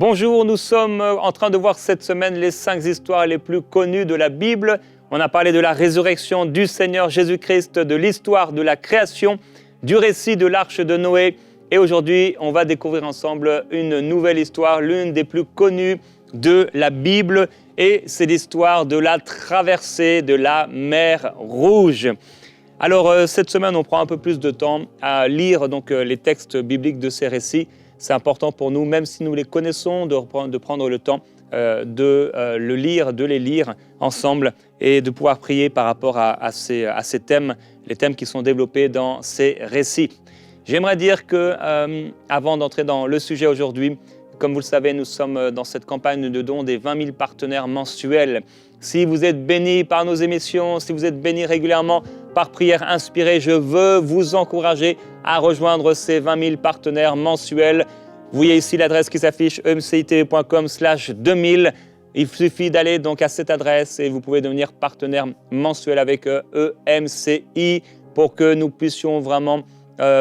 Bonjour, nous sommes en train de voir cette semaine les 5 histoires les plus connues de la Bible. On a parlé de la résurrection du Seigneur Jésus-Christ, de l'histoire de la création, du récit de l'arche de Noé. Et aujourd'hui, on va découvrir ensemble une nouvelle histoire, l'une des plus connues de la Bible. Et c'est l'histoire de la traversée de la mer Rouge. Alors, cette semaine, on prend un peu plus de temps à lire les textes bibliques de ces récits. C'est important pour nous, même si nous les connaissons, de prendre le temps de les lire ensemble et de pouvoir prier par rapport à ces thèmes, les thèmes qui sont développés dans ces récits. J'aimerais dire que, avant d'entrer dans le sujet aujourd'hui, comme vous le savez, nous sommes dans cette campagne de dons des 20 000 partenaires mensuels. Si vous êtes bénis par nos émissions, si vous êtes bénis régulièrement par prière inspirée, je veux vous encourager à rejoindre ces 20 000 partenaires mensuels. Vous voyez ici l'adresse qui s'affiche emcitv.com/2000. Il suffit d'aller donc à cette adresse et vous pouvez devenir partenaire mensuel avec EMCI pour que nous puissions vraiment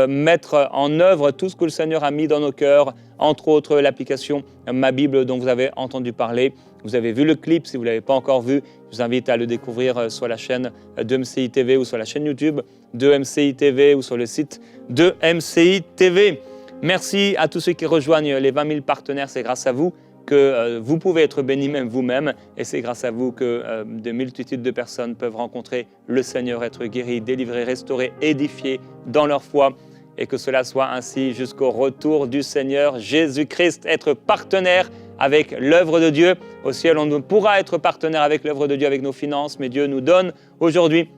mettre en œuvre tout ce que le Seigneur a mis dans nos cœurs, entre autres l'application Ma Bible dont vous avez entendu parler. Vous avez vu le clip, si vous ne l'avez pas encore vu, je vous invite à le découvrir sur la chaîne de MCI TV ou sur la chaîne YouTube de MCI TV ou sur le site de MCI TV. Merci à tous ceux qui rejoignent les 20 000 partenaires, c'est grâce à vous que vous pouvez être bénis même vous-même et c'est grâce à vous que de multitudes de personnes peuvent rencontrer le Seigneur, être guéris, délivrés, restaurés, édifiés dans leur foi et que cela soit ainsi jusqu'au retour du Seigneur Jésus-Christ, être partenaire avec l'œuvre de Dieu. Au ciel, on ne pourra être partenaire avec l'œuvre de Dieu avec nos finances, mais Dieu nous donne aujourd'hui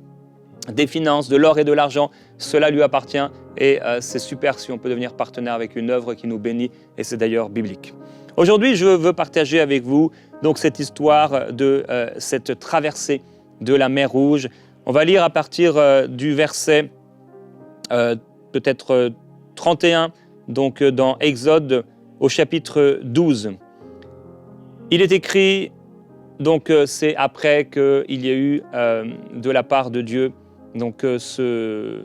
des finances, de l'or et de l'argent, cela lui appartient et c'est super si on peut devenir partenaire avec une œuvre qui nous bénit et c'est d'ailleurs biblique. Aujourd'hui, je veux partager avec vous donc cette histoire de cette traversée de la mer Rouge. On va lire à partir du verset peut-être 31, donc dans Exode au chapitre 12. Il est écrit, donc c'est après qu'il y a eu de la part de Dieu donc ce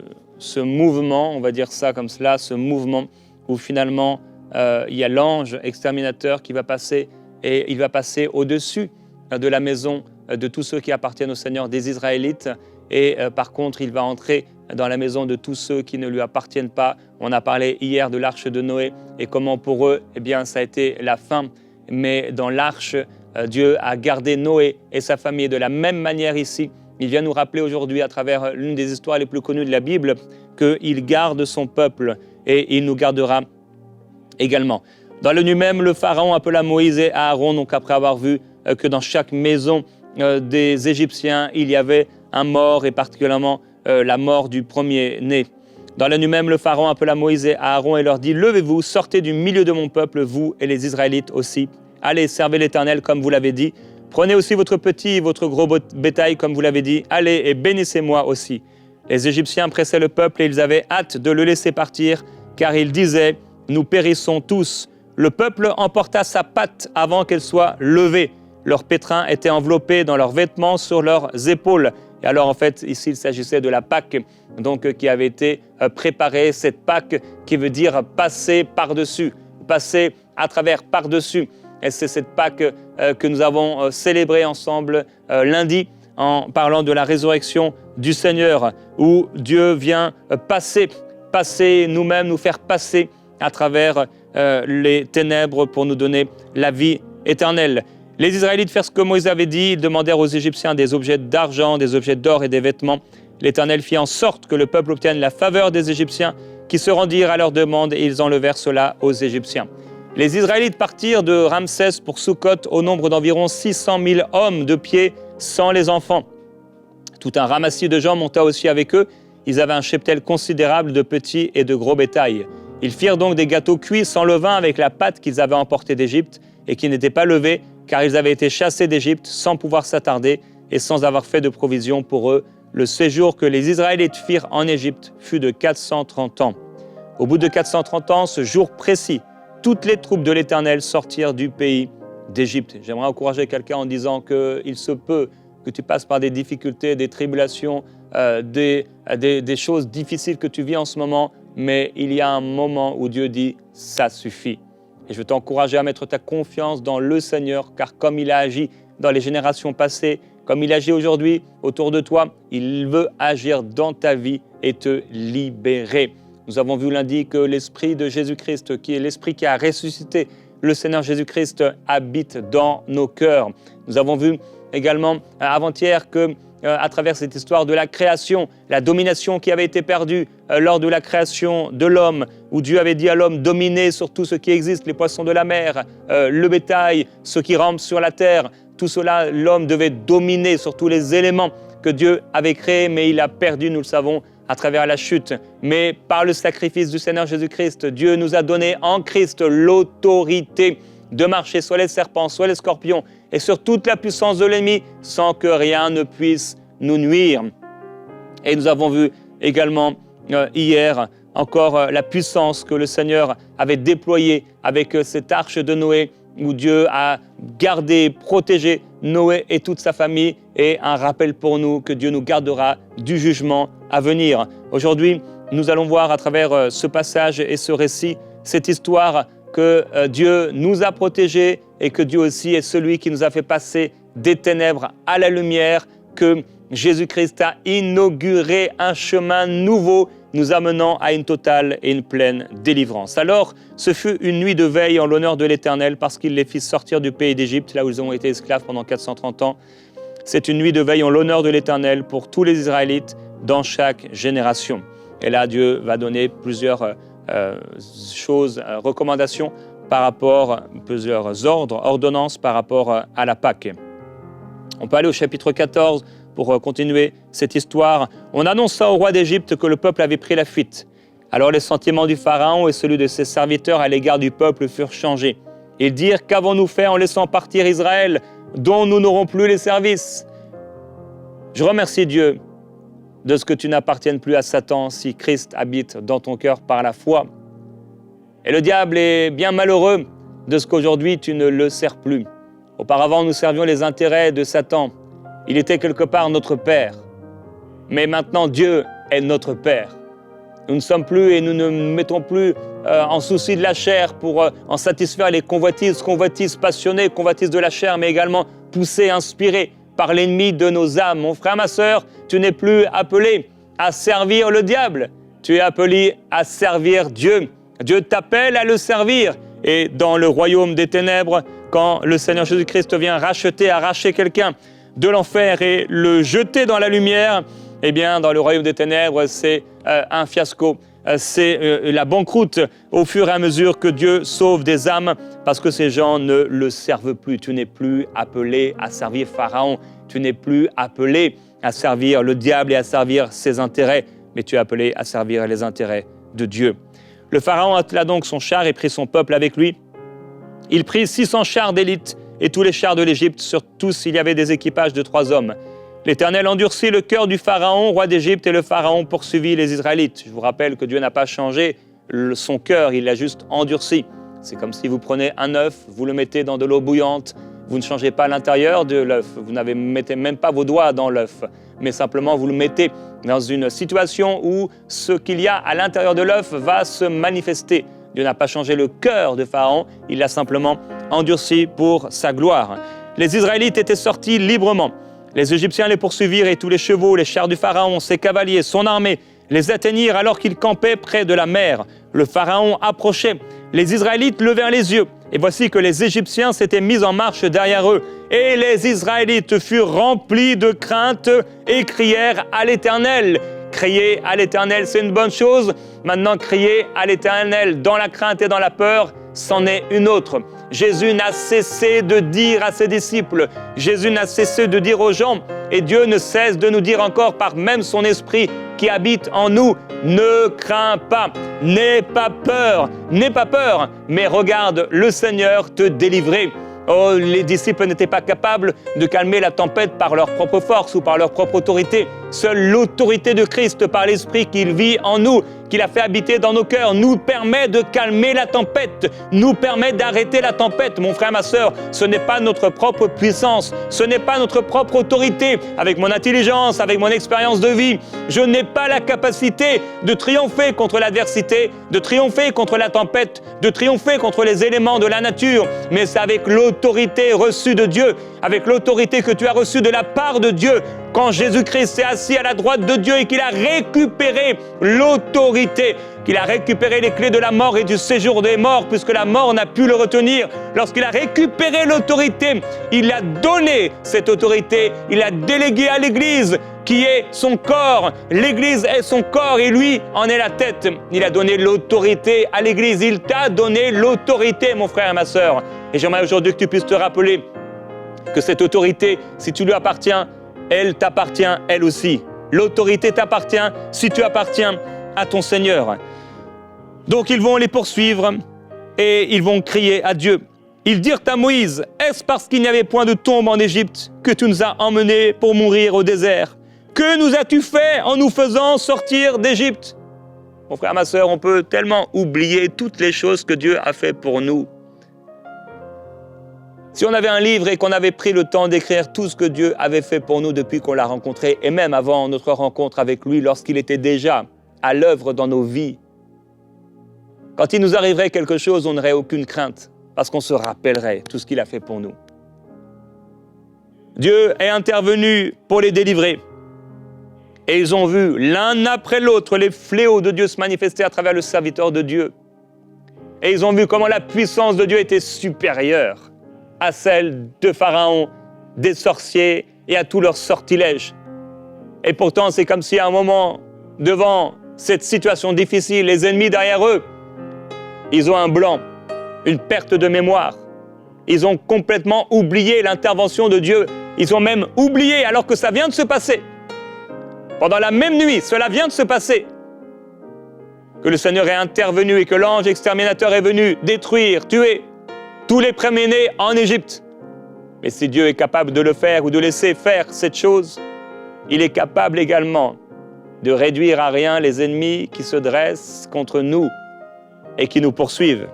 mouvement, on va dire ça comme cela, ce mouvement où finalement il y a l'ange exterminateur qui va passer et il va passer au-dessus de la maison de tous ceux qui appartiennent au Seigneur des Israélites et par contre il va entrer dans la maison de tous ceux qui ne lui appartiennent pas. On a parlé hier de l'arche de Noé et comment pour eux, eh bien, ça a été la fin. Mais dans l'arche, Dieu a gardé Noé et sa famille de la même manière ici. Il vient nous rappeler aujourd'hui à travers l'une des histoires les plus connues de la Bible qu'il garde son peuple et il nous gardera également. Dans le nu même, le Pharaon appela Moïse et Aaron, donc après avoir vu que dans chaque maison des Égyptiens, il y avait un mort et particulièrement la mort du premier-né. Dans la nuit même, le Pharaon appela Moïse et Aaron et leur dit « Levez-vous, sortez du milieu de mon peuple, vous et les Israélites aussi. Allez, servez l'Éternel comme vous l'avez dit. Prenez aussi votre petit et votre gros bétail comme vous l'avez dit. Allez et bénissez-moi aussi. » Les Égyptiens pressaient le peuple et ils avaient hâte de le laisser partir, car ils disaient « Nous périssons tous. » Le peuple emporta sa pâte avant qu'elle soit levée. Leurs pétrins étaient enveloppés dans leurs vêtements sur leurs épaules. Et alors en fait, ici, il s'agissait de la Pâque donc, qui avait été préparée, cette Pâque qui veut dire passer par-dessus, passer à travers par-dessus. Et c'est cette Pâque que nous avons célébrée ensemble lundi en parlant de la résurrection du Seigneur, où Dieu vient passer nous-mêmes, nous faire passer à travers les ténèbres pour nous donner la vie éternelle. Les Israélites firent ce que Moïse avait dit, ils demandèrent aux Égyptiens des objets d'argent, des objets d'or et des vêtements. L'Éternel fit en sorte que le peuple obtienne la faveur des Égyptiens qui se rendirent à leur demande et ils enlevèrent cela aux Égyptiens. Les Israélites partirent de Ramsès pour Sukkot au nombre d'environ 600 000 hommes de pied sans les enfants. Tout un ramassis de gens monta aussi avec eux. Ils avaient un cheptel considérable de petits et de gros bétail. Ils firent donc des gâteaux cuits sans levain avec la pâte qu'ils avaient emportée d'Égypte et qui n'était pas levée, car ils avaient été chassés d'Égypte sans pouvoir s'attarder et sans avoir fait de provision pour eux. Le séjour que les Israélites firent en Égypte fut de 430 ans. Au bout de 430 ans, ce jour précis, toutes les troupes de l'Éternel sortirent du pays d'Égypte. J'aimerais encourager quelqu'un en disant qu'il se peut que tu passes par des difficultés, des tribulations, des choses difficiles que tu vis en ce moment, mais il y a un moment où Dieu dit « ça suffit ». Et je veux t'encourager à mettre ta confiance dans le Seigneur, car comme il a agi dans les générations passées, comme il agit aujourd'hui autour de toi, il veut agir dans ta vie et te libérer. Nous avons vu lundi que l'Esprit de Jésus-Christ, qui est l'Esprit qui a ressuscité le Seigneur Jésus-Christ, habite dans nos cœurs. Nous avons vu également avant-hier que à travers cette histoire de la création, la domination qui avait été perdue lors de la création de l'homme, où Dieu avait dit à l'homme, dominez sur tout ce qui existe, les poissons de la mer, le bétail, ceux qui rampent sur la terre, tout cela, l'homme devait dominer sur tous les éléments que Dieu avait créés, mais il a perdu, nous le savons, à travers la chute. Mais par le sacrifice du Seigneur Jésus-Christ, Dieu nous a donné en Christ l'autorité de marcher sur les serpents, sur les scorpions et sur toute la puissance de l'ennemi sans que rien ne puisse nous nuire. Et nous avons vu également hier encore la puissance que le Seigneur avait déployée avec cette arche de Noé où Dieu a gardé, protégé Noé et toute sa famille et un rappel pour nous que Dieu nous gardera du jugement à venir. Aujourd'hui, nous allons voir à travers ce passage et ce récit cette histoire que Dieu nous a protégés et que Dieu aussi est celui qui nous a fait passer des ténèbres à la lumière, que Jésus-Christ a inauguré un chemin nouveau nous amenant à une totale et une pleine délivrance. Alors, ce fut une nuit de veille en l'honneur de l'Éternel parce qu'il les fit sortir du pays d'Égypte, là où ils ont été esclaves pendant 430 ans. C'est une nuit de veille en l'honneur de l'Éternel pour tous les Israélites dans chaque génération. Et là, Dieu va donner plusieurs choses, recommandations par rapport, plusieurs ordres, ordonnances par rapport à la Pâque. On peut aller au chapitre 14 pour continuer cette histoire. On annonça au roi d'Égypte que le peuple avait pris la fuite. Alors les sentiments du Pharaon et celui de ses serviteurs à l'égard du peuple furent changés. Ils dirent, qu'avons-nous fait en laissant partir Israël, dont nous n'aurons plus les services? Je remercie Dieu de ce que tu n'appartiennes plus à Satan si Christ habite dans ton cœur par la foi. Et le diable est bien malheureux de ce qu'aujourd'hui tu ne le sers plus. Auparavant, nous servions les intérêts de Satan. Il était quelque part notre Père. Mais maintenant, Dieu est notre Père. Nous ne sommes plus et nous ne mettons plus en souci de la chair pour en satisfaire les convoitises passionnées, convoitises de la chair, mais également poussées, inspirées par l'ennemi de nos âmes. Mon frère, ma sœur, tu n'es plus appelé à servir le diable. Tu es appelé à servir Dieu. Dieu t'appelle à le servir. Et dans le royaume des ténèbres, quand le Seigneur Jésus-Christ vient arracher quelqu'un de l'enfer et le jeter dans la lumière, eh bien, dans le royaume des ténèbres, c'est un fiasco. C'est la banqueroute au fur et à mesure que Dieu sauve des âmes parce que ces gens ne le servent plus. Tu n'es plus appelé à servir Pharaon. Tu n'es plus appelé à servir le diable et à servir ses intérêts, mais tu es appelé à servir les intérêts de Dieu. Le Pharaon attela donc son char et prit son peuple avec lui. Il prit 600 chars d'élite et tous les chars de l'Égypte. Sur tous, il y avait des équipages de 3 hommes. L'Éternel endurcit le cœur du Pharaon, roi d'Égypte, et le Pharaon poursuivit les Israélites. Je vous rappelle que Dieu n'a pas changé son cœur, il l'a juste endurci. C'est comme si vous prenez un œuf, vous le mettez dans de l'eau bouillante, vous ne changez pas l'intérieur de l'œuf, vous ne mettez même pas vos doigts dans l'œuf, mais simplement vous le mettez dans une situation où ce qu'il y a à l'intérieur de l'œuf va se manifester. Dieu n'a pas changé le cœur de Pharaon, il l'a simplement endurci pour sa gloire. Les Israélites étaient sortis librement. Les Égyptiens les poursuivirent et tous les chevaux, les chars du Pharaon, ses cavaliers, son armée, les atteignirent alors qu'ils campaient près de la mer. Le Pharaon approchait. Les Israélites levèrent les yeux. Et voici que les Égyptiens s'étaient mis en marche derrière eux. Et les Israélites furent remplis de crainte et crièrent à l'Éternel. Crier à l'Éternel, c'est une bonne chose. Maintenant, crier à l'Éternel dans la crainte et dans la peur, c'en est une autre. Jésus n'a cessé de dire à ses disciples, Jésus n'a cessé de dire aux gens, et Dieu ne cesse de nous dire encore par même son esprit qui habite en nous, ne crains pas, n'aie pas peur, mais regarde le Seigneur te délivrer. Oh, les disciples n'étaient pas capables de calmer la tempête par leur propre force ou par leur propre autorité, Seule l'autorité de Christ par l'Esprit qu'il vit en nous, qu'il a fait habiter dans nos cœurs, nous permet de calmer la tempête, nous permet d'arrêter la tempête. Mon frère, ma sœur, ce n'est pas notre propre puissance, ce n'est pas notre propre autorité. Avec mon intelligence, avec mon expérience de vie, je n'ai pas la capacité de triompher contre l'adversité, de triompher contre la tempête, de triompher contre les éléments de la nature. Mais c'est avec l'autorité reçue de Dieu, avec l'autorité que tu as reçue de la part de Dieu, quand Jésus-Christ s'est assis à la droite de Dieu et qu'il a récupéré l'autorité, qu'il a récupéré les clés de la mort et du séjour des morts, puisque la mort n'a pu le retenir. Lorsqu'il a récupéré l'autorité, il a donné cette autorité, il a délégué à l'Église, qui est son corps. L'Église est son corps et lui en est la tête. Il a donné l'autorité à l'Église, il t'a donné l'autorité, mon frère et ma sœur. Et j'aimerais aujourd'hui que tu puisses te rappeler que cette autorité, si tu lui appartiens, elle t'appartient elle aussi. L'autorité t'appartient si tu appartiens à ton Seigneur. Donc ils vont les poursuivre et ils vont crier à Dieu. Ils dirent à Moïse, « Est-ce parce qu'il n'y avait point de tombe en Égypte que tu nous as emmenés pour mourir au désert? Que nous as-tu fait en nous faisant sortir d'Égypte ?» Mon frère, ma sœur, on peut tellement oublier toutes les choses que Dieu a fait pour nous. Si on avait un livre et qu'on avait pris le temps d'écrire tout ce que Dieu avait fait pour nous depuis qu'on l'a rencontré, et même avant notre rencontre avec lui, lorsqu'il était déjà à l'œuvre dans nos vies, quand il nous arriverait quelque chose, on n'aurait aucune crainte, parce qu'on se rappellerait tout ce qu'il a fait pour nous. Dieu est intervenu pour les délivrer. Et ils ont vu l'un après l'autre les fléaux de Dieu se manifester à travers le serviteur de Dieu. Et ils ont vu comment la puissance de Dieu était supérieure à celle de Pharaon, des sorciers et à tous leurs sortilèges. Et pourtant, c'est comme si à un moment, devant cette situation difficile, les ennemis derrière eux, ils ont un blanc, une perte de mémoire. Ils ont complètement oublié l'intervention de Dieu. Ils ont même oublié, alors que ça vient de se passer. Pendant la même nuit, cela vient de se passer. Que le Seigneur est intervenu et que l'ange exterminateur est venu détruire, tuer tous les premiers-nés en Égypte. Mais si Dieu est capable de le faire ou de laisser faire cette chose, il est capable également de réduire à rien les ennemis qui se dressent contre nous et qui nous poursuivent.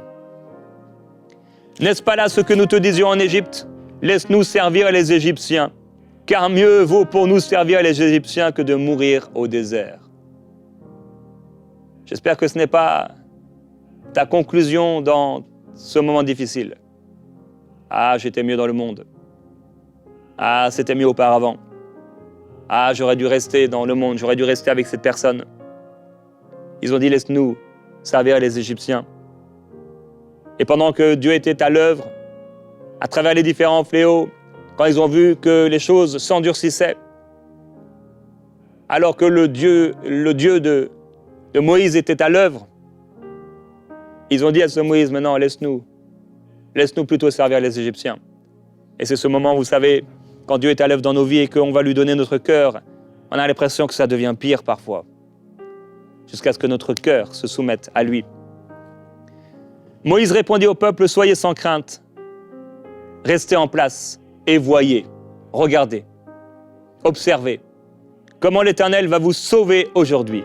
N'est-ce pas là ce que nous te disions en Égypte? Laisse-nous servir les Égyptiens, car mieux vaut pour nous servir les Égyptiens que de mourir au désert. J'espère que ce n'est pas ta conclusion dans ce moment difficile. Ah, j'étais mieux dans le monde. Ah, c'était mieux auparavant. Ah, j'aurais dû rester dans le monde, j'aurais dû rester avec cette personne. Ils ont dit, laisse-nous servir les Égyptiens. Et pendant que Dieu était à l'œuvre, à travers les différents fléaux, quand ils ont vu que les choses s'endurcissaient, alors que le Dieu de Moïse était à l'œuvre, ils ont dit à ce Moïse, maintenant laisse-nous plutôt servir les Égyptiens. Et c'est ce moment, vous savez, quand Dieu est à l'œuvre dans nos vies et qu'on va lui donner notre cœur, on a l'impression que ça devient pire parfois, jusqu'à ce que notre cœur se soumette à lui. Moïse répondit au peuple, soyez sans crainte, restez en place et voyez, regardez, observez comment l'Éternel va vous sauver aujourd'hui.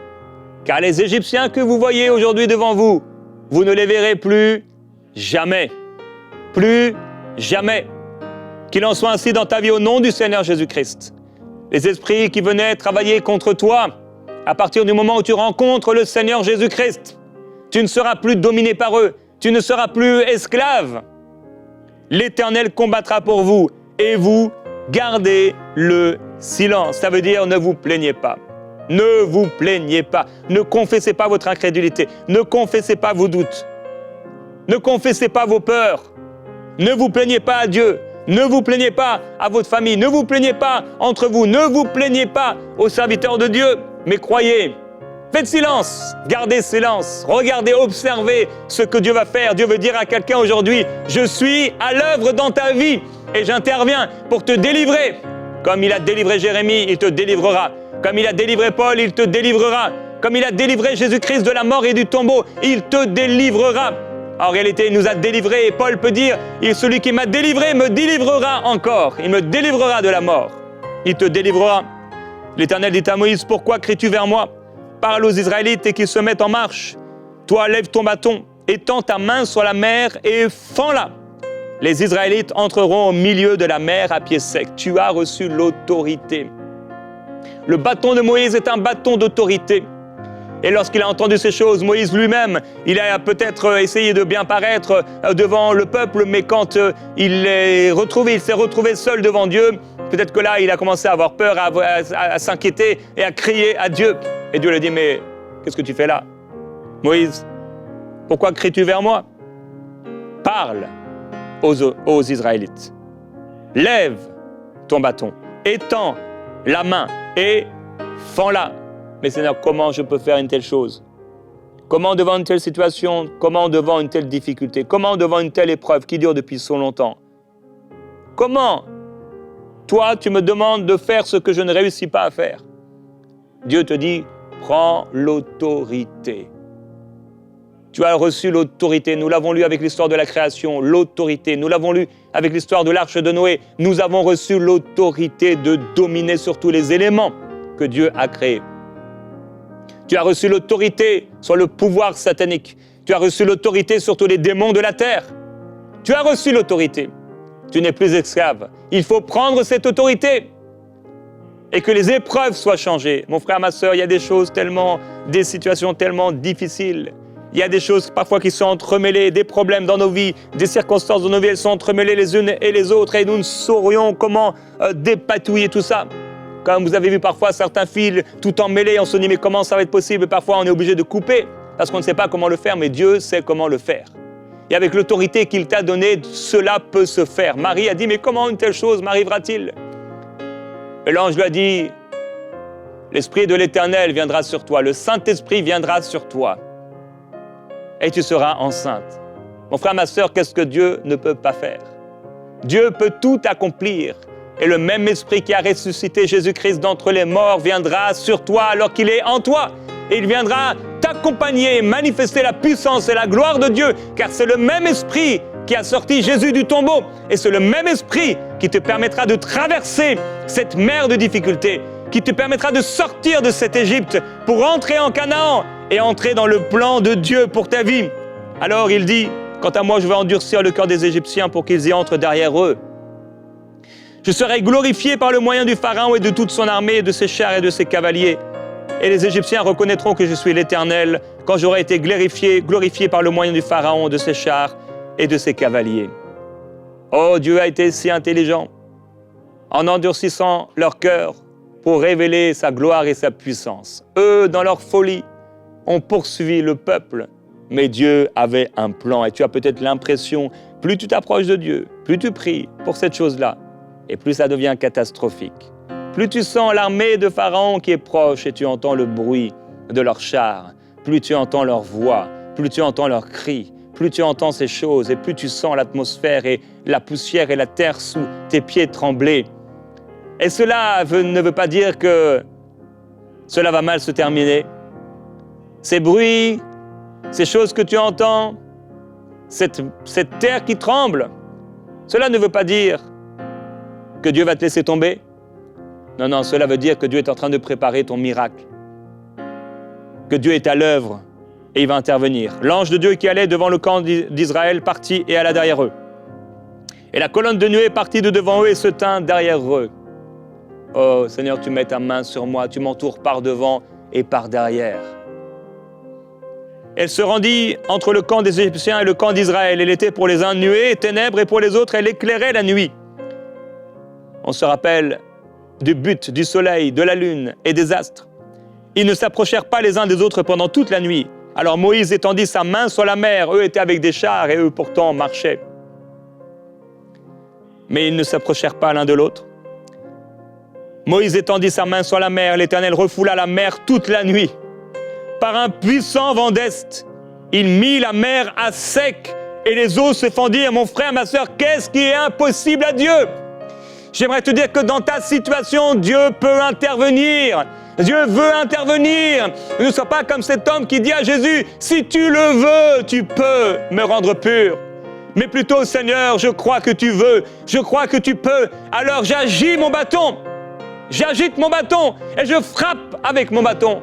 Car les Égyptiens que vous voyez aujourd'hui devant vous, vous ne les verrez plus jamais. Plus jamais. Qu'il en soit ainsi dans ta vie au nom du Seigneur Jésus-Christ. Les esprits qui venaient travailler contre toi, à partir du moment où tu rencontres le Seigneur Jésus-Christ, tu ne seras plus dominé par eux, tu ne seras plus esclave. L'Éternel combattra pour vous et vous gardez le silence. Ça veut dire ne vous plaignez pas. Ne vous plaignez pas. Ne confessez pas votre incrédulité. Ne confessez pas vos doutes. Ne confessez pas vos peurs. Ne vous plaignez pas à Dieu. Ne vous plaignez pas à votre famille. Ne vous plaignez pas entre vous. Ne vous plaignez pas aux serviteurs de Dieu. Mais croyez. Faites silence. Gardez silence. Regardez, observez ce que Dieu va faire. Dieu veut dire à quelqu'un aujourd'hui, je suis à l'œuvre dans ta vie et j'interviens pour te délivrer. Comme il a délivré Jérémie, il te délivrera. Comme il a délivré Paul, il te délivrera. Comme il a délivré Jésus-Christ de la mort et du tombeau, il te délivrera. En réalité, il nous a délivrés et Paul peut dire, celui qui m'a délivré me délivrera encore. Il me délivrera de la mort. Il te délivrera L'Éternel dit à Moïse, pourquoi cries-tu vers moi? Parle aux Israélites et qu'ils se mettent en marche. Toi, lève ton bâton, étends ta main sur la mer et fends-la. Les Israélites entreront au milieu de la mer à pied sec. Tu as reçu l'autorité. Le bâton de Moïse est un bâton d'autorité. Et lorsqu'il a entendu ces choses, Moïse lui-même, il a peut-être essayé de bien paraître devant le peuple, mais quand il s'est retrouvé seul devant Dieu, peut-être que là, il a commencé à avoir peur, à s'inquiéter et à crier à Dieu. Et Dieu lui dit, mais qu'est-ce que tu fais là? Moïse, pourquoi cries-tu vers moi? Parle aux Israélites. Lève ton bâton, étends la main et fends-la. Mais Seigneur, comment je peux faire une telle chose? Comment devant une telle situation? Comment devant une telle difficulté? Comment devant une telle épreuve qui dure depuis si longtemps? Comment? Toi, tu me demandes de faire ce que je ne réussis pas à faire. Dieu te dit, prends l'autorité. Tu as reçu l'autorité. Nous l'avons lu avec l'histoire de la création, l'autorité. Nous l'avons lu avec l'histoire de l'arche de Noé. Nous avons reçu l'autorité de dominer sur tous les éléments que Dieu a créés. Tu as reçu l'autorité sur le pouvoir satanique. Tu as reçu l'autorité sur tous les démons de la terre. Tu as reçu l'autorité. Tu n'es plus esclave. Il faut prendre cette autorité. Et que les épreuves soient changées. Mon frère, ma sœur, il y a des situations tellement difficiles. Il y a des choses parfois qui sont entremêlées, des problèmes dans nos vies, des circonstances dans nos vies, elles sont entremêlées les unes et les autres et nous ne saurions comment dépatouiller tout ça. Comme vous avez vu parfois certains fils tout emmêlés, on se dit mais comment ça va être possible? Parfois on est obligé de couper parce qu'on ne sait pas comment le faire, mais Dieu sait comment le faire. Et avec l'autorité qu'il t'a donnée, cela peut se faire. Marie a dit mais comment une telle chose m'arrivera-t-il? Et l'ange lui a dit, l'Esprit de l'Éternel viendra sur toi, le Saint-Esprit viendra sur toi et tu seras enceinte. Mon frère, ma sœur, qu'est-ce que Dieu ne peut pas faire? Dieu peut tout accomplir. Et le même esprit qui a ressuscité Jésus-Christ d'entre les morts viendra sur toi alors qu'il est en toi. Et il viendra t'accompagner et manifester la puissance et la gloire de Dieu, car c'est le même esprit qui a sorti Jésus du tombeau. Et c'est le même esprit qui te permettra de traverser cette mer de difficultés, qui te permettra de sortir de cette Égypte pour entrer en Canaan et entrer dans le plan de Dieu pour ta vie. Alors il dit, quant à moi, je vais endurcir le cœur des Égyptiens pour qu'ils y entrent derrière eux. Je serai glorifié par le moyen du Pharaon et de toute son armée, de ses chars et de ses cavaliers. Et les Égyptiens reconnaîtront que je suis l'Éternel quand j'aurai été glorifié par le moyen du Pharaon, de ses chars et de ses cavaliers. Oh, Dieu a été si intelligent en endurcissant leur cœur pour révéler sa gloire et sa puissance. Eux, dans leur folie, ont poursuivi le peuple, mais Dieu avait un plan. Et tu as peut-être l'impression, plus tu t'approches de Dieu, plus tu pries pour cette chose-là, et plus ça devient catastrophique. Plus tu sens l'armée de Pharaon qui est proche et tu entends le bruit de leurs chars, plus tu entends leur voix, plus tu entends leurs cris, plus tu entends ces choses et plus tu sens l'atmosphère et la poussière et la terre sous tes pieds trembler. Et cela ne veut pas dire que cela va mal se terminer. Ces bruits, ces choses que tu entends, cette terre qui tremble, cela ne veut pas dire que Dieu va te laisser tomber. Non, cela veut dire que Dieu est en train de préparer ton miracle. Que Dieu est à l'œuvre et il va intervenir. L'ange de Dieu qui allait devant le camp d'Israël partit et alla derrière eux. Et la colonne de nuée partit de devant eux et se tint derrière eux. Oh Seigneur, tu mets ta main sur moi, tu m'entoures par devant et par derrière. Elle se rendit entre le camp des Égyptiens et le camp d'Israël. Elle était pour les uns nuée et ténèbres et pour les autres, elle éclairait la nuit. On se rappelle du but du soleil, de la lune et des astres. Ils ne s'approchèrent pas les uns des autres pendant toute la nuit. Alors Moïse étendit sa main sur la mer. Eux étaient avec des chars et eux pourtant marchaient. Mais ils ne s'approchèrent pas l'un de l'autre. Moïse étendit sa main sur la mer. L'Éternel refoula la mer toute la nuit. Par un puissant vent d'est, il mit la mer à sec et les eaux se fendirent. Mon frère, ma sœur, qu'est-ce qui est impossible à Dieu? J'aimerais te dire que dans ta situation, Dieu peut intervenir. Dieu veut intervenir. Ne sois pas comme cet homme qui dit à Jésus, si tu le veux, tu peux me rendre pur. Mais plutôt, Seigneur, je crois que tu veux, je crois que tu peux. Alors j'agis mon bâton. J'agite mon bâton et je frappe avec mon bâton.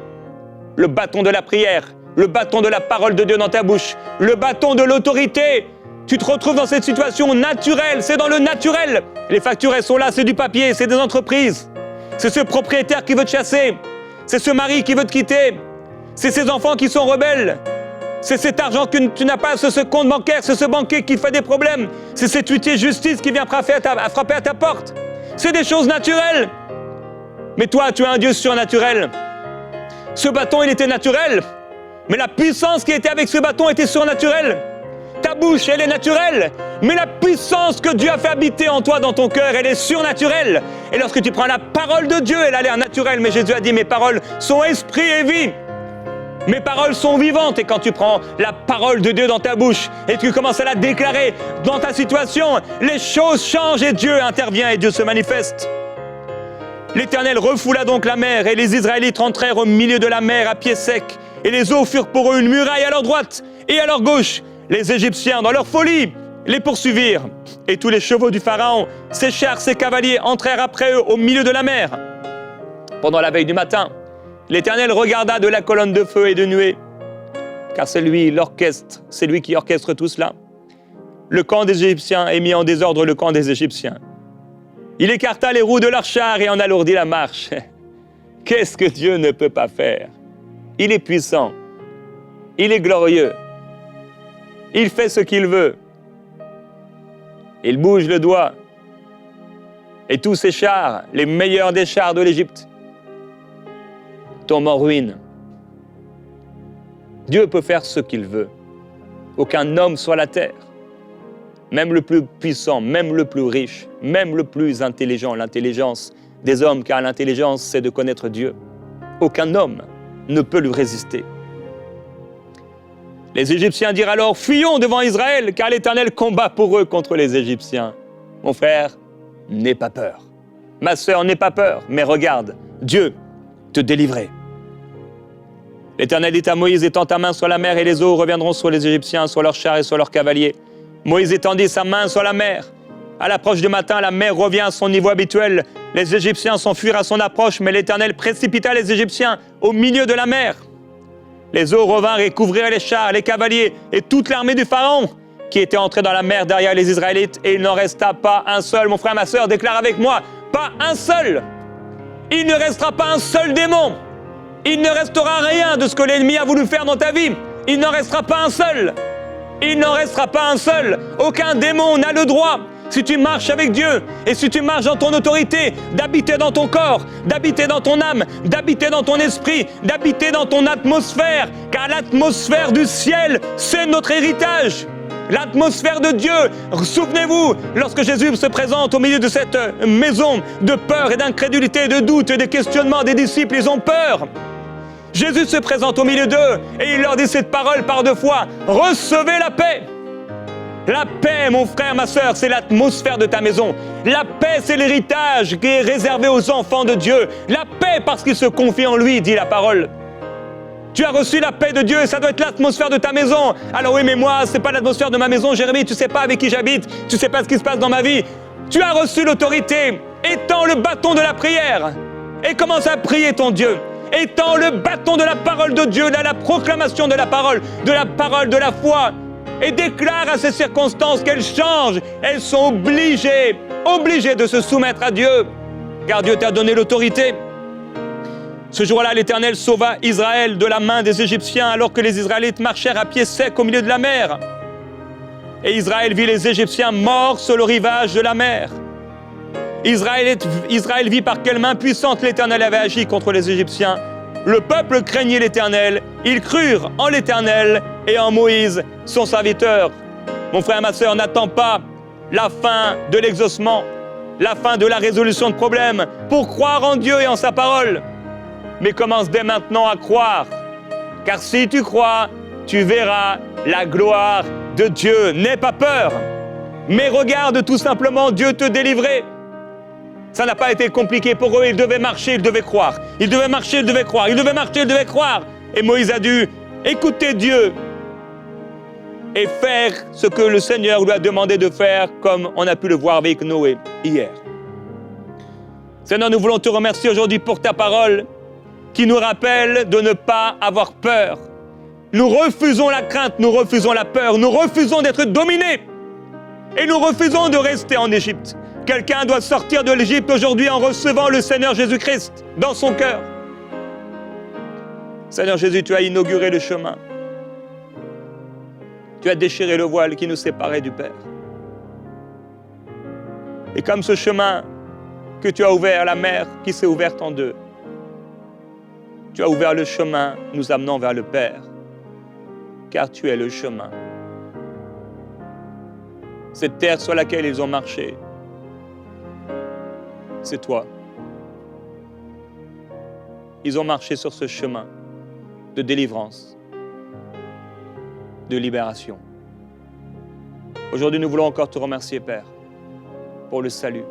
Le bâton de la prière, le bâton de la parole de Dieu dans ta bouche, le bâton de l'autorité. Tu te retrouves dans cette situation naturelle, c'est dans le naturel. Les factures, elles sont là, c'est du papier, c'est des entreprises. C'est ce propriétaire qui veut te chasser. C'est ce mari qui veut te quitter. C'est ces enfants qui sont rebelles. C'est cet argent que tu n'as pas, c'est ce compte bancaire, c'est ce banquier qui fait des problèmes. C'est cet huissier de justice qui vient frapper à ta porte. C'est des choses naturelles. Mais toi, tu as un Dieu surnaturel. Ce bâton, il était naturel. Mais la puissance qui était avec ce bâton était surnaturelle. Ta bouche, elle est naturelle. Mais la puissance que Dieu a fait habiter en toi, dans ton cœur, elle est surnaturelle. Et lorsque tu prends la parole de Dieu, elle a l'air naturelle. Mais Jésus a dit, mes paroles sont esprit et vie. Mes paroles sont vivantes. Et quand tu prends la parole de Dieu dans ta bouche et tu commences à la déclarer dans ta situation, les choses changent et Dieu intervient et Dieu se manifeste. L'Éternel refoula donc la mer et les Israélites rentrèrent au milieu de la mer à pied sec. Et les eaux furent pour eux une muraille à leur droite et à leur gauche. Les Égyptiens, dans leur folie, les poursuivirent. Et tous les chevaux du Pharaon, ses chars, ses cavaliers entrèrent après eux au milieu de la mer. Pendant la veille du matin, l'Éternel regarda de la colonne de feu et de nuée, car c'est lui qui orchestre tout cela. Le camp des Égyptiens et mit en désordre le camp des Égyptiens. Il écarta les roues de leurs chars et en alourdit la marche. Qu'est-ce que Dieu ne peut pas faire? Il est puissant, il est glorieux, il fait ce qu'il veut. Il bouge le doigt et tous ces chars, les meilleurs des chars de l'Égypte, tombent en ruine. Dieu peut faire ce qu'il veut. Aucun homme sur la terre, même le plus puissant, même le plus riche, même le plus intelligent, l'intelligence des hommes, car l'intelligence, c'est de connaître Dieu. Aucun homme ne peut lui résister. Les Égyptiens dirent alors, fuyons devant Israël, car l'Éternel combat pour eux contre les Égyptiens. Mon frère, n'aie pas peur. Ma sœur, n'aie pas peur, mais regarde, Dieu te délivrer. L'Éternel dit à Moïse, étends ta main sur la mer et les eaux reviendront sur les Égyptiens, sur leurs chars et sur leurs cavaliers. Moïse étendit sa main sur la mer. À l'approche du matin, la mer revient à son niveau habituel. Les Égyptiens s'enfuirent à son approche, mais l'Éternel précipita les Égyptiens au milieu de la mer. Les eaux revinrent et couvrirent les chars, les cavaliers et toute l'armée du Pharaon qui était entrée dans la mer derrière les Israélites, et il n'en resta pas un seul. Mon frère, ma sœur, déclare avec moi, pas un seul. Il ne restera pas un seul démon. Il ne restera rien de ce que l'ennemi a voulu faire dans ta vie. Il n'en restera pas un seul. Il n'en restera pas un seul. Aucun démon n'a le droit, si tu marches avec Dieu et si tu marches dans ton autorité, d'habiter dans ton corps, d'habiter dans ton âme, d'habiter dans ton esprit, d'habiter dans ton atmosphère, car l'atmosphère du ciel, c'est notre héritage. L'atmosphère de Dieu. Souvenez-vous, lorsque Jésus se présente au milieu de cette maison de peur et d'incrédulité, de doute et de questionnement des disciples, ils ont peur. Jésus se présente au milieu d'eux et il leur dit cette parole par deux fois. Recevez la paix. La paix, mon frère, ma sœur, c'est l'atmosphère de ta maison. La paix, c'est l'héritage qui est réservé aux enfants de Dieu. La paix parce qu'ils se confient en lui, dit la parole. Tu as reçu la paix de Dieu et ça doit être l'atmosphère de ta maison. Alors oui, mais moi, c'est pas l'atmosphère de ma maison, Jérémie. Tu sais pas avec qui j'habite. Tu sais pas ce qui se passe dans ma vie. Tu as reçu l'autorité. Étends le bâton de la prière et commence à prier ton Dieu. Étends le bâton de la parole de Dieu, de la proclamation de la parole de la foi. Et déclare à ces circonstances qu'elles changent. Elles sont obligées de se soumettre à Dieu. Car Dieu t'a donné l'autorité. Ce jour-là, l'Éternel sauva Israël de la main des Égyptiens alors que les Israélites marchèrent à pied sec au milieu de la mer. Et Israël vit les Égyptiens morts sur le rivage de la mer. Israël vit par quelle main puissante l'Éternel avait agi contre les Égyptiens. Le peuple craignait l'Éternel. Ils crurent en l'Éternel et en Moïse, son serviteur. Mon frère, ma sœur, n'attends pas la fin de l'exaucement, la fin de la résolution de problèmes pour croire en Dieu et en sa parole. Mais commence dès maintenant à croire. Car si tu crois, tu verras la gloire de Dieu. N'aie pas peur, mais regarde tout simplement Dieu te délivrer. Ça n'a pas été compliqué pour eux, ils devaient marcher, ils devaient croire. Ils devaient marcher, ils devaient croire. Ils devaient marcher, ils devaient croire. Et Moïse a dû écouter Dieu et faire ce que le Seigneur lui a demandé de faire, comme on a pu le voir avec Noé hier. Seigneur, nous voulons te remercier aujourd'hui pour ta parole qui nous rappelle de ne pas avoir peur. Nous refusons la crainte, nous refusons la peur, nous refusons d'être dominés et nous refusons de rester en Égypte. Quelqu'un doit sortir de l'Égypte aujourd'hui en recevant le Seigneur Jésus-Christ dans son cœur. Seigneur Jésus, tu as inauguré le chemin. Tu as déchiré le voile qui nous séparait du Père. Et comme ce chemin que tu as ouvert, la mer qui s'est ouverte en deux, tu as ouvert le chemin nous amenant vers le Père, car tu es le chemin. Cette terre sur laquelle ils ont marché, c'est toi. Ils ont marché sur ce chemin de délivrance, de libération. Aujourd'hui, nous voulons encore te remercier, Père, pour le salut,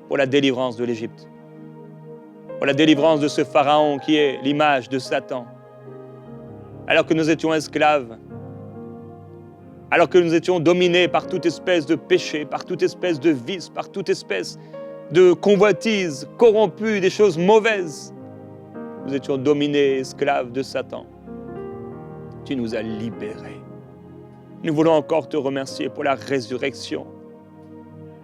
pour la délivrance de l'Égypte, pour la délivrance de ce Pharaon qui est l'image de Satan. Alors que nous étions esclaves, alors que nous étions dominés par toute espèce de péché, par toute espèce de vice, par toute espèce de convoitise corrompue, des choses mauvaises, nous étions dominés, esclaves de Satan. Tu nous as libérés. Nous voulons encore te remercier pour la résurrection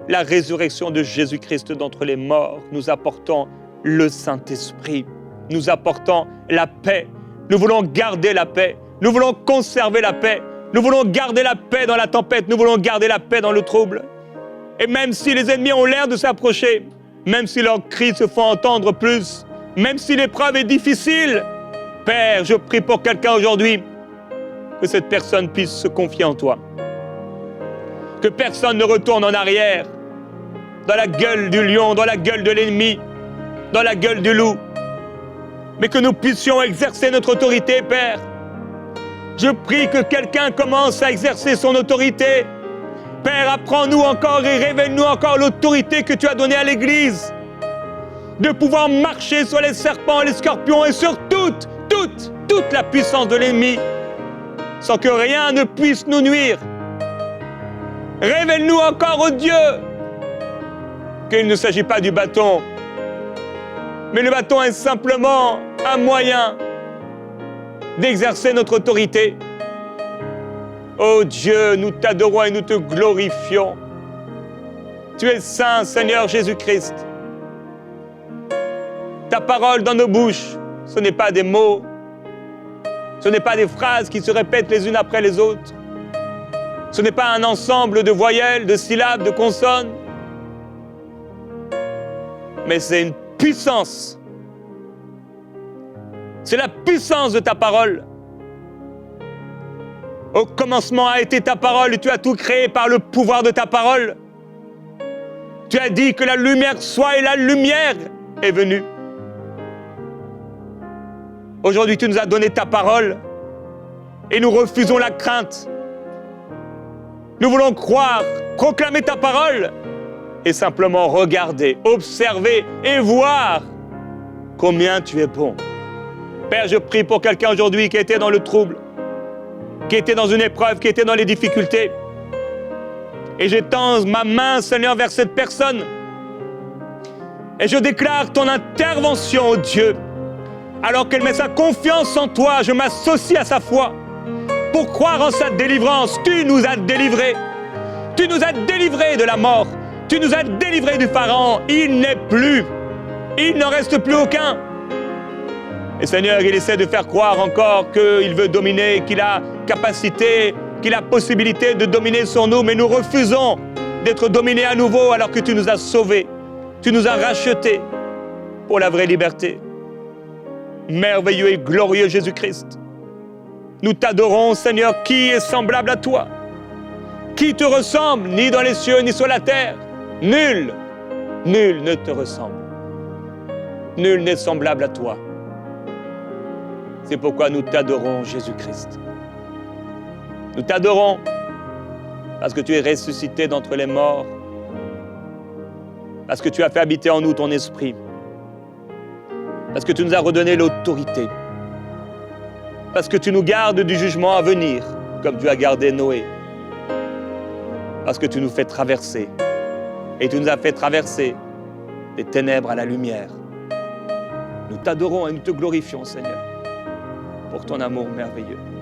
de Jésus-Christ d'entre les morts, nous apportant le Saint-Esprit, nous apportant la paix. Nous voulons garder la paix, nous voulons conserver la paix, nous voulons garder la paix dans la tempête, nous voulons garder la paix dans le trouble. Et même si les ennemis ont l'air de s'approcher, même si leurs cris se font entendre plus, même si l'épreuve est difficile, Père, je prie pour quelqu'un aujourd'hui, que cette personne puisse se confier en toi. Que personne ne retourne en arrière, dans la gueule du lion, dans la gueule de l'ennemi, dans la gueule du loup, mais que nous puissions exercer notre autorité, Père. Je prie que quelqu'un commence à exercer son autorité. Père, apprends-nous encore et révèle-nous encore l'autorité que tu as donnée à l'Église, de pouvoir marcher sur les serpents, les scorpions et sur toute la puissance de l'ennemi, sans que rien ne puisse nous nuire. Révèle-nous encore, oh Dieu, qu'il ne s'agit pas du bâton, mais le bâton est simplement un moyen d'exercer notre autorité. Oh Dieu, nous t'adorons et nous te glorifions. Tu es saint, Seigneur Jésus-Christ. Ta parole dans nos bouches, ce n'est pas des mots, ce n'est pas des phrases qui se répètent les unes après les autres. Ce n'est pas un ensemble de voyelles, de syllabes, de consonnes, mais c'est une puissance. C'est la puissance de ta parole. Au commencement a été ta parole et tu as tout créé par le pouvoir de ta parole. Tu as dit que la lumière soit et la lumière est venue. Aujourd'hui, tu nous as donné ta parole et nous refusons la crainte. Nous voulons croire, proclamer ta parole et simplement regarder, observer et voir combien tu es bon. Père, je prie pour quelqu'un aujourd'hui qui était dans le trouble, qui était dans une épreuve, qui était dans les difficultés. Et j'étends ma main, Seigneur, vers cette personne. Et je déclare ton intervention, oh Dieu. Alors qu'elle met sa confiance en toi, je m'associe à sa foi pour croire en sa délivrance. Tu nous as délivrés. Tu nous as délivrés de la mort. Tu nous as délivrés du Pharaon. Il n'est plus. Il n'en reste plus aucun. Et Seigneur, il essaie de faire croire encore qu'il veut dominer, qu'il a capacité, qu'il a possibilité de dominer sur nous, mais nous refusons d'être dominés à nouveau alors que tu nous as sauvés, tu nous as rachetés pour la vraie liberté. Merveilleux et glorieux Jésus-Christ, nous t'adorons, Seigneur. Qui est semblable à toi? Qui te ressemble, ni dans les cieux, ni sur la terre? Nul ne te ressemble. Nul n'est semblable à toi. C'est pourquoi nous t'adorons, Jésus-Christ. Nous t'adorons parce que tu es ressuscité d'entre les morts, parce que tu as fait habiter en nous ton esprit, parce que tu nous as redonné l'autorité, parce que tu nous gardes du jugement à venir, comme tu as gardé Noé, parce que tu nous fais traverser, et tu nous as fait traverser des ténèbres à la lumière. Nous t'adorons et nous te glorifions, Seigneur, pour ton amour merveilleux.